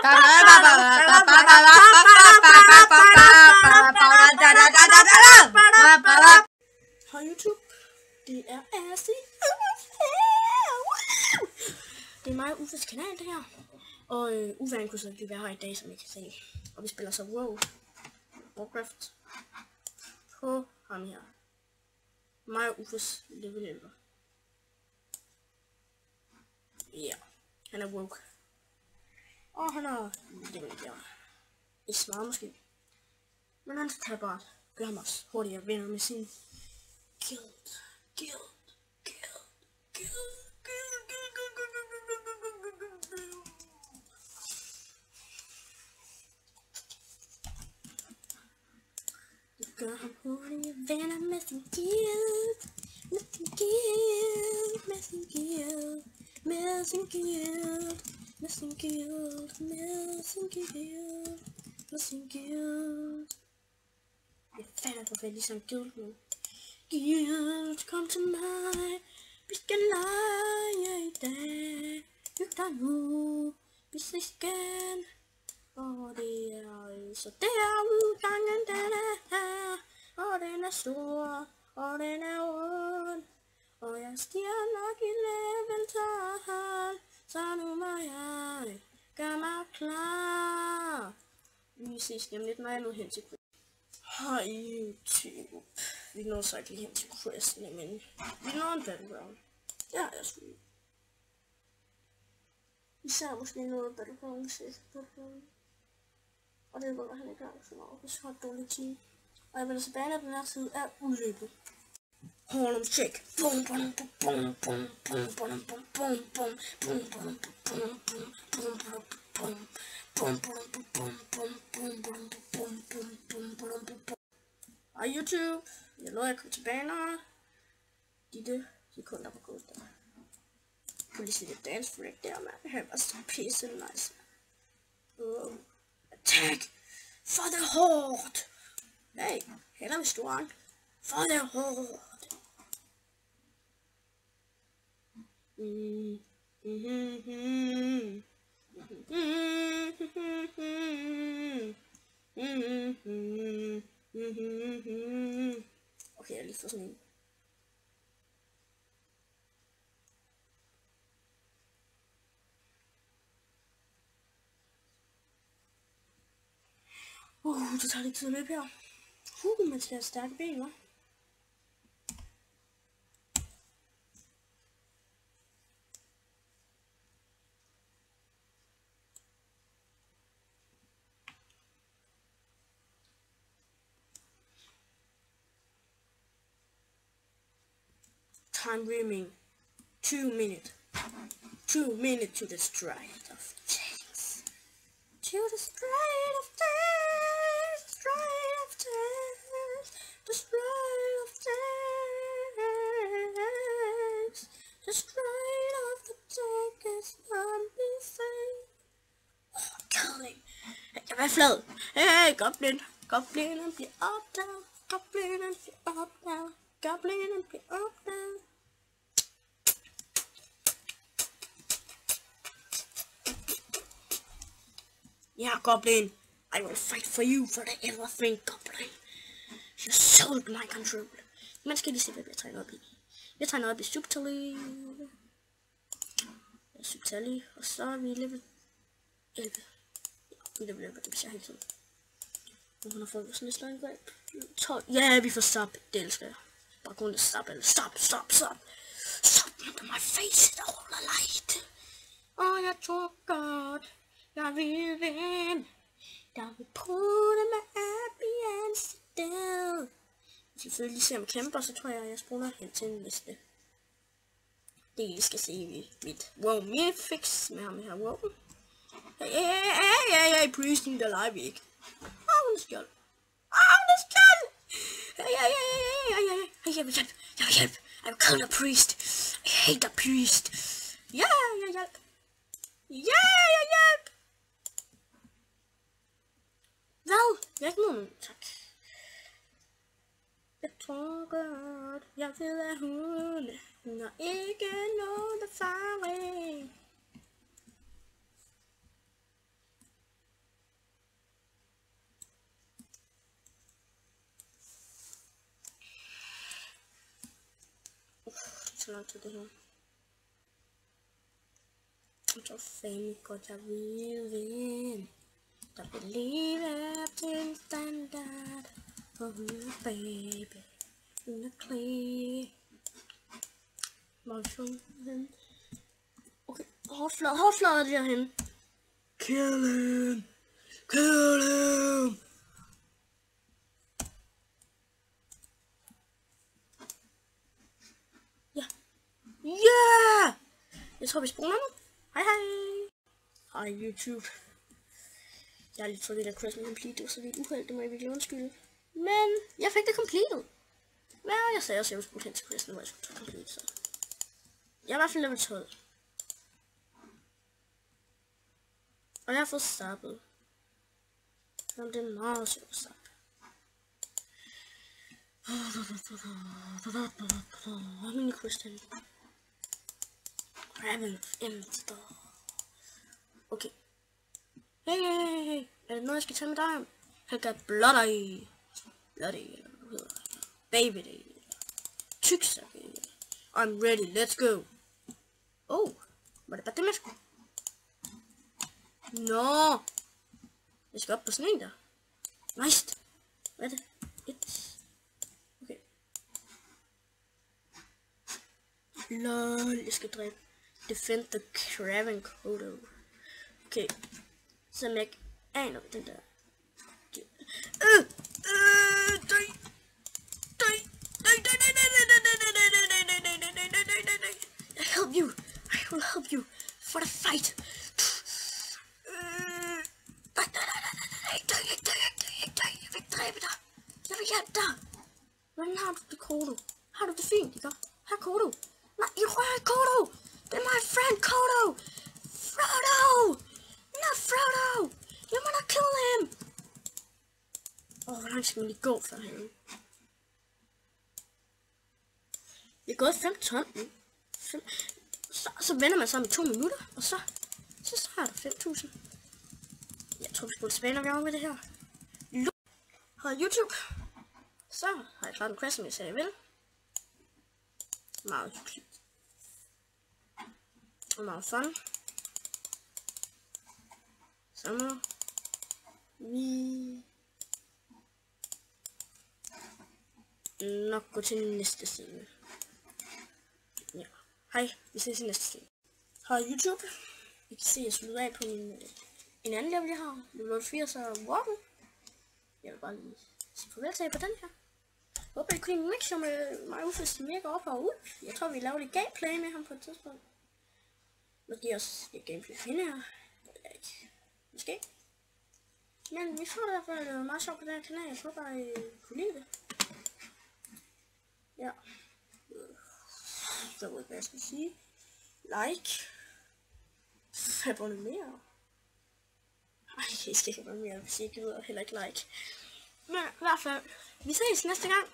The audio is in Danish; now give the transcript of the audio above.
Hej YouTube, det er Asi. Det er mig og Uffes kanal det her. Og Uffe han kunne så ikke være her i dag, som I kan se. Og vi spiller så Warcraft på ham her. Mig og Uffes level 11. Ja, han er woke. Og han er level der. I smart måske. Men han skal bare gøre ham også hurtigere vinder med sin guild. Gør ham hurtigere vinder med sin guild. Jeg fatter for fat i sådan en guild nu. Guild, kom til mig. Vi skal lege i dag. Hyg dig nu. Vi ses igen. Og det er så der udgangen den er her. Og den er stor. Og den er rund. Og jeg stiger nok i level 12. Så nu må jeg gøre mig klar. Vi ses lige om lidt, når jeg er nået hen til Quest. Hej YouTube. Vi nåede så ikke lige hen til Quest, men vi nåede en battleground. Ja, jeg skulle. Især måske noget battleground sidst. Og det var han ikke gang så meget. Det er så dårligt team. Og jeg vil så bane, at den her tid er udløbet. Hold on, check. Bum bum bum bum bum bum bum bum bum bum bum bum bum bum. Og YouTube, jeg lover, jeg kommer tilbage, når de sekunder på gået der. Kunne lige se det dance break der, man. Det her var så pisse nice. Attack for the horde. Hey, heller med storen. For the horde. Okay, jeg lige får sådan en. Det tager lidt tid at løbe her. Man skal have stærke ben, hva'? Time remaining 2 minutes. 2 minutes to the stride of tanks. To the stride of tanks. Stride of tanks. The stride of tanks. The stride of the tank is not insane. Killing. Jeg var flad. Hey, goblin. Goblinen bliver opdaget. Goblinen bliver opdaget. Goblinen bliver opdaget. Yeah, Goblin, I will fight for you for the everything, Goblin. You sold my control. Man skal lige se, hvad jeg tegner op i. Jeg tegner op i Subtally. Ja, Subtally, og så er vi level 11. Ja, vi level 11, det bliver jeg helt tiden. Og hun har fået sådan et sløjngreb. 12. Ja, vi får stop. Det elsker jeg. Bare kun det stop, eller stop. Stop under my face, it all a light. Og jeg tror godt. Jeg vil vinde. Der vil putte mig op i ansigtet. Hvis jeg selvfølgelig ser om kæmper, så tror jeg sprunger hen til en liste. Det I skal se i mit min fix med ham her. Wow. Hey, priesting the live ikke. Hun er skjold. Jeg vil hjælp. I'm called a priest. I hate a priest. Ja, jeg hjælp. Hvad? Jeg er ikke nogen. Tak. Jeg tror godt, jeg ved at hun har ikke noget erfaring. så lang tid det her. Så fame godt jeg vil vinde. Der vil leve til en standard. For hun er baby. Hun er clean. Motion. Okay, hårdflader det derhen. Kill him! Kill him! Ja. Yeah! Jeg tror vi spoler nu. Hej hej! Hej YouTube. Jeg har lige fået det der quest med complete. Det var så lidt uheld, det må jeg virkelig undskylde. Men jeg fik det completed. Men jeg sagde også, at jeg skulle hen til questen, hvor jeg skulle tage complete, så. Jeg er i hvert fald level 12. Og jeg har fået stoppet. Jamen, det er meget sjovt at stoppe. Hvor er mine quest henne? Raven Emster. Okay. Hey. Er det noget, jeg skal tage med dig? Han got bloody, eller hvad hedder det? Baby day. Tyksakke. I'm ready, let's go. Oh, var det bare det, man skulle? Nå. Jeg skal op på sådan en der. Nice. Hvad er det? Okay. Lol, jeg skal dræbe. Defend the Craven Kodo. Okay. Så jeg ikke aner den der. I will help you for the fight. Jeg vil dræbe dig. Jeg vil hjælpe dig. Hvordan har du det, Kodo? Har du det fint, ikke? Her, Kodo. Nej, I rører ikke, Kodo. Det er my friend, Kodo. Frodo. Not Frodo. You wanna kill him. Hvor langt skal man lige gå for hende? Jeg er gået 5 nu. Så vender man sammen i 2 minutter, og så har der 5.000. Jeg tror, vi skulle tilbage, når vi er over med det her. Hej YouTube. Så har jeg klaret en quest, som jeg sagde, jeg vil. Meget hyggeligt. Og meget fun. Så må vi nok gå til næste side. Ja. Hej, vi ses i næste side. Hej YouTube. I kan se, at jeg slutter af på en anden level, jeg har. Level 80 og Walken. Jeg vil bare lige sige farvel til jer på den her. Jeg håber, I kunne lide mixer med mig Ufes mega op og ud. Jeg tror, vi laver lidt gameplay med ham på et tidspunkt. Måske også et gameplay for hende her. Eller ikke. Måske. Men vi får det i hvert fald meget sjovt på den her kanal. Jeg håber, I kunne lide det. Ja. Så ved jeg, hvad jeg skal sige. Like. Abonner. Ej, jeg skal ikke abonnere, hvis I ikke gider heller ikke like. Men i hvert fald, vi ses næste gang.